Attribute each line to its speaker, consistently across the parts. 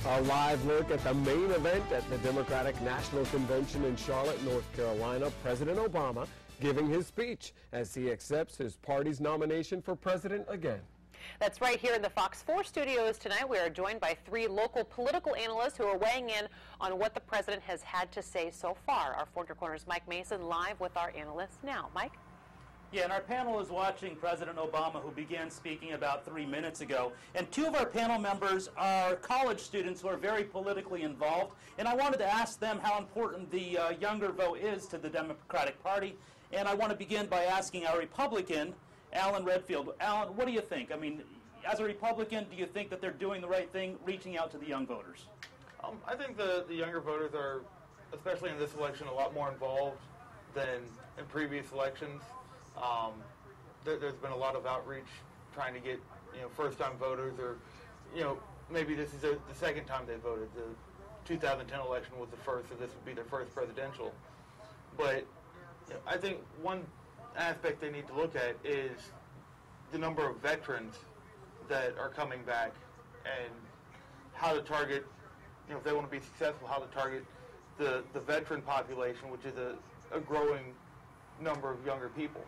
Speaker 1: A live look at the main event at the Democratic National Convention in Charlotte, North Carolina. President Obama giving his speech as he accepts his party's nomination for president again.
Speaker 2: That's right. Here in the Fox 4 studios tonight, we are joined by three local political analysts who are weighing in on what the president has had to say so far. Our Four Corners' Mike Mason live with our analysts now. Mike?
Speaker 3: Yeah, and our panel is watching President Obama, who began speaking about 3 minutes ago. And two of our panel members are college students who are very politically involved. And I wanted to ask them how important the younger vote is to the Democratic Party. And I want to begin by asking our Republican, Alan Redfield. Alan, what do you think? I mean, as a Republican, do you think that they're doing the right thing, reaching out to the young voters?
Speaker 4: I think the younger voters are, especially in this election, a lot more involved than in previous elections. There's been a lot of outreach trying to get, first-time voters, or, maybe this is the second time they voted. The 2010 election was the first, so this would be their first presidential. But I think one aspect they need to look at is the number of veterans that are coming back and how to target, if they want to be successful, how to target the veteran population, which is a growing number of younger people.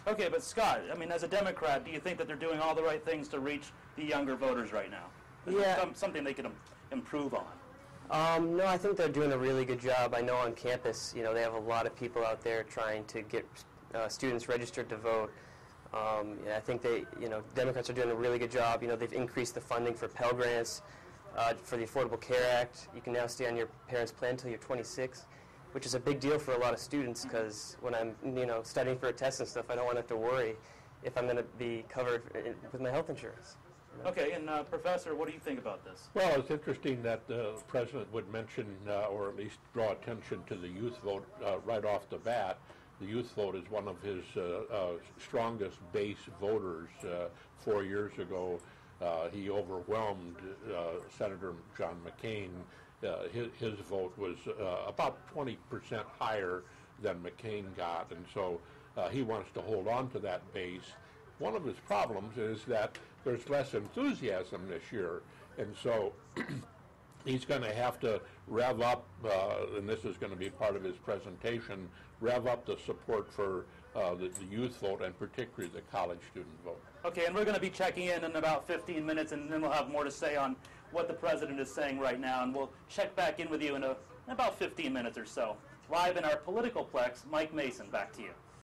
Speaker 3: Okay, but Scott, I mean, as a Democrat, do you think that they're doing all the right things to reach the younger voters right now?
Speaker 5: Yeah.
Speaker 3: Something they could improve on.
Speaker 5: No, I think they're doing a really good job. I know on campus, they have a lot of people out there trying to get students registered to vote. I think Democrats are doing a really good job. They've increased the funding for Pell Grants, for the Affordable Care Act. You can now stay on your parents' plan until you're 26. Which is a big deal for a lot of students, because when I'm, studying for a test and stuff, I don't want to have to worry if I'm going to be covered with my health insurance.
Speaker 3: Okay, and Professor, what do you think about this?
Speaker 6: Well, it's interesting that the president would mention, or at least draw attention to the youth vote right off the bat. The youth vote is one of his strongest base voters. 4 years ago, he overwhelmed Senator John McCain. His vote was about 20% higher than McCain got, and so he wants to hold on to that base. One of his problems is that there's less enthusiasm this year, and so he's going to have to rev up, and this is going to be part of his presentation, rev up the support for the youth vote, and particularly the college student vote.
Speaker 3: Okay, and we're going to be checking in about 15 minutes, and then we'll have more to say on what the president is saying right now, and we'll check back in with you in about 15 minutes or so. Live in our political plex, Mike Mason, back to you.